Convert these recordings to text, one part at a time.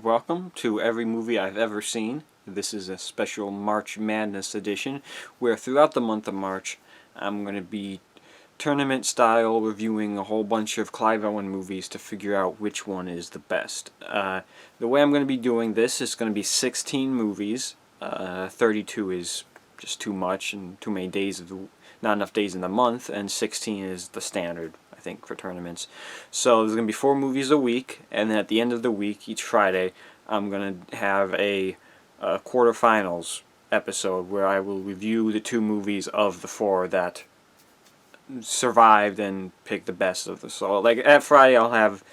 Welcome to Every Movie I've Ever Seen. This is a special March Madness edition where throughout the month of March I'm going to be tournament style reviewing a whole bunch of Clive Owen movies to figure out which one is the best. The way I'm going to be doing this is going to be 16 movies. 32 is just too much and too many days not enough days in the month, and 16 is the standard, I think, for tournaments. So there's going to be 4 movies a week, and then at the end of the week, each Friday, I'm going to have a quarterfinals episode where I will review the 2 movies of the 4 that survived and pick the best of the. So like at Friday, I'll have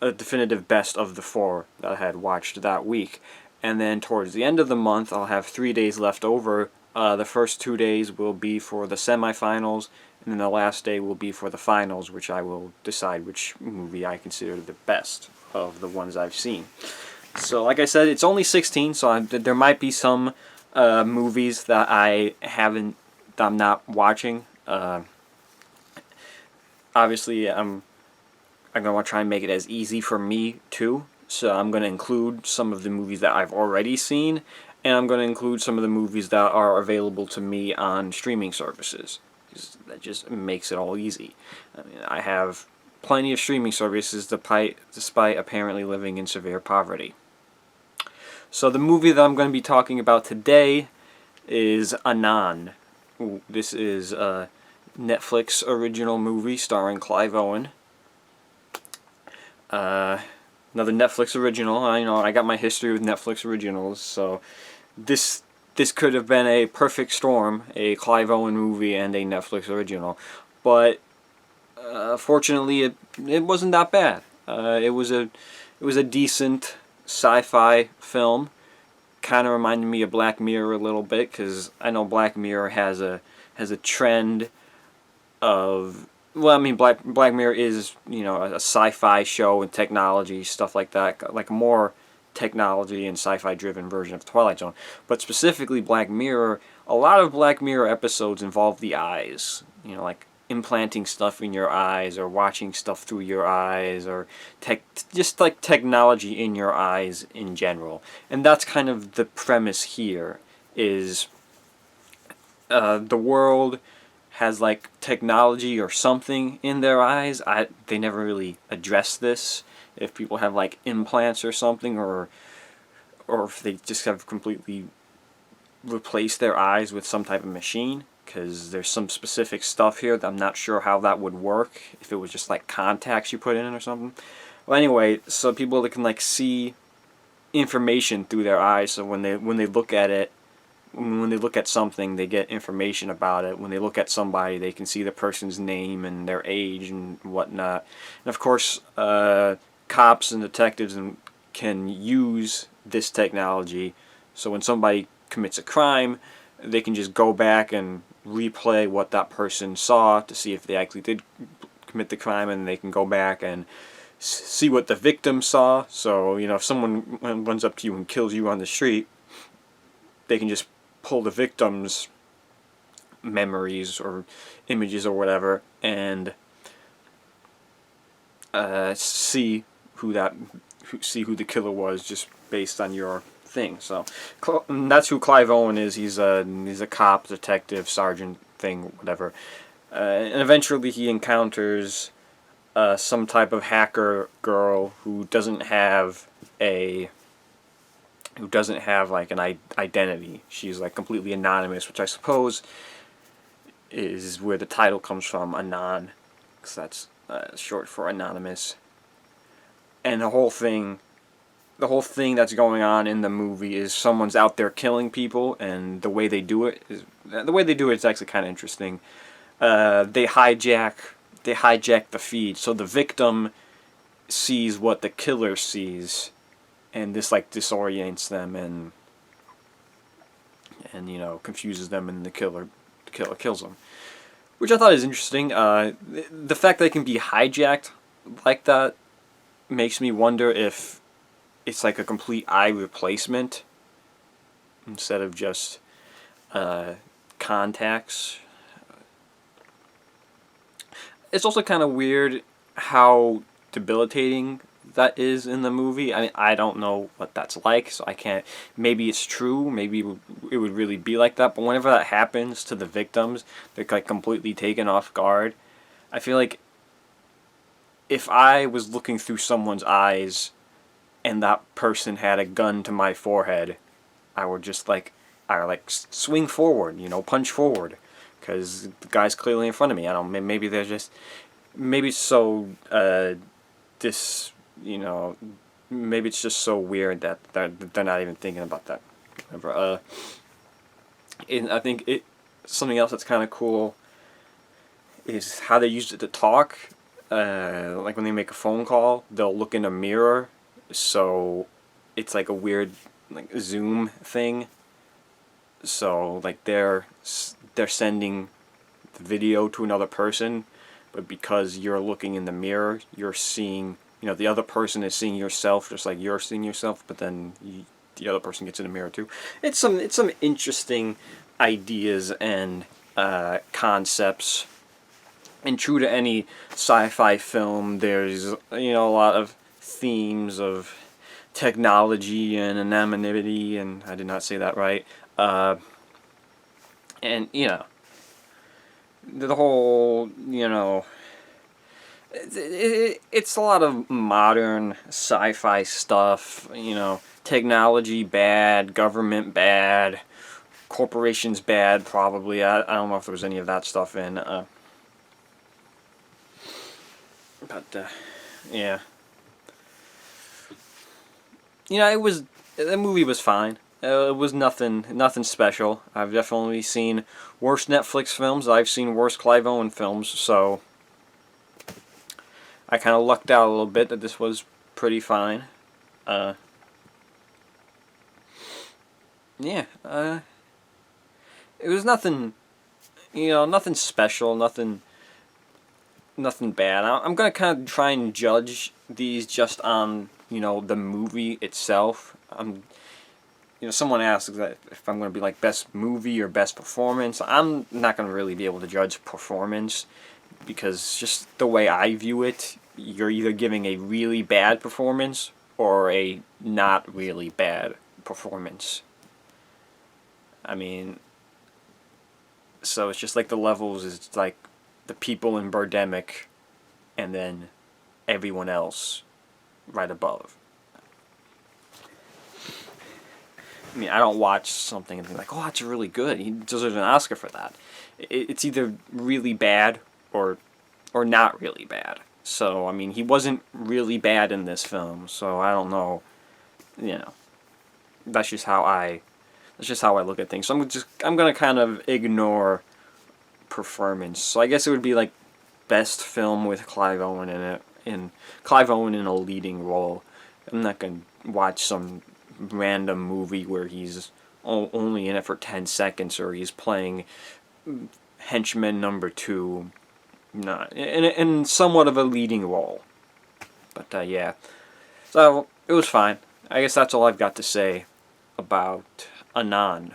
a definitive best of the 4 that I had watched that week. And then towards the end of the month, I'll have 3 days left over. The first 2 days will be for the semifinals, and then the last day will be for the finals, which I will decide which movie I consider the best of the ones I've seen. So like I said, it's only 16, so there might be some movies that that I'm not watching. Obviously, I'm going to want to try and make it as easy for me too. So I'm going to include some of the movies that I've already seen, and I'm going to include some of the movies that are available to me on streaming services. That just makes it all easy. I mean, I have plenty of streaming services despite apparently living in severe poverty. So the movie that I'm going to be talking about today is Anon. This is a Netflix original movie starring Clive Owen. Another Netflix original. I got my history with Netflix originals, so this could have been a perfect storm, a Clive Owen movie and a Netflix original. But fortunately, it wasn't that bad. It was a decent sci-fi film. Kind of reminded me of Black Mirror a little bit, because I know Black Mirror has a trend of, well, I mean, Black Mirror is, a sci-fi show and technology, stuff like that, like a more technology and sci-fi driven version of Twilight Zone. But specifically Black Mirror, a lot of Black Mirror episodes involve the eyes, like implanting stuff in your eyes or watching stuff through your eyes, or just like technology in your eyes in general. And that's kind of the premise here, is the world has like technology or something in their eyes. They never really address this, if people have like implants or something, or if they just have completely replaced their eyes with some type of machine, because there's some specific stuff here that I'm not sure how that would work, if it was just like contacts you put in or something. Well, anyway, so people that can like see information through their eyes, so when they look at it, when they look at something, they get information about it. When they look at somebody, they can see the person's name and their age and whatnot. And of course, cops and detectives can use this technology, so when somebody commits a crime, they can just go back and replay what that person saw to see if they actually did commit the crime, and they can go back and see what the victim saw. So, if someone runs up to you and kills you on the street, they can just pull the victim's memories or images or whatever, and see who the killer was, just based on your thing. So that's who Clive Owen is. He's a cop, detective, sergeant thing, whatever. And eventually he encounters some type of hacker girl who doesn't have like an identity. She's like completely anonymous, which I suppose is where the title comes from, Anon, because that's short for anonymous. And the whole thing that's going on in the movie is someone's out there killing people, and the way they do it is actually kind of interesting. They hijack the feed, so the victim sees what the killer sees, and this like disorients them and confuses them, and the killer kills them, which I thought is interesting. The fact that it can be hijacked like that makes me wonder if it's like a complete eye replacement instead of just contacts. It's also kind of weird how debilitating that is in the movie. I mean, I don't know what that's like, so I can't. Maybe it's true. Maybe it would really be like that. But whenever that happens to the victims, they're like completely taken off guard. I feel like if I was looking through someone's eyes and that person had a gun to my forehead, I would just like, I would like swing forward, punch forward, because the guy's clearly in front of me. I don't. Maybe they're just. Maybe it's so this, maybe it's just so weird that they're not even thinking about that. Whatever. And I think something else that's kind of cool is how they used it to talk. Like when they make a phone call, they'll look in a mirror, so it's like a weird like zoom thing. So like they're sending the video to another person, but because you're looking in the mirror, you're seeing, the other person is seeing yourself just like you're seeing yourself, but then the other person gets in the mirror too. It's some interesting ideas and concepts. And true to any sci-fi film, there's, a lot of themes of technology and anonymity, and I did not say that right. And, the whole, it's a lot of modern sci-fi stuff, technology bad, government bad, corporations bad, probably. I don't know if there was any of that stuff in, yeah. The movie was fine. It was nothing special. I've definitely seen worse Netflix films. I've seen worse Clive Owen films, so I kind of lucked out a little bit that this was pretty fine. Yeah, it was nothing, nothing special, nothing bad. I'm gonna kind of try and judge these just on, the movie itself. Someone asks that if I'm going to be like best movie or best performance. I'm not going to really be able to judge performance because just the way I view it, you're either giving a really bad performance or a not really bad performance. I mean, so it's just like the levels is like the people in Birdemic and then everyone else right above. I mean, I don't watch something and think like, oh, that's really good. He deserves an Oscar for that. It's either really bad or not really bad. So, I mean, he wasn't really bad in this film. So I don't know. That's just how I look at things. So I'm gonna kind of ignore performance. So I guess it would be like best film with Clive Owen in it, and Clive Owen in a leading role. I'm not gonna watch some random movie where he's only in it for 10 seconds or he's playing henchman number 2, not in somewhat of a leading role. But yeah, so it was fine. I guess that's all I've got to say about Anon.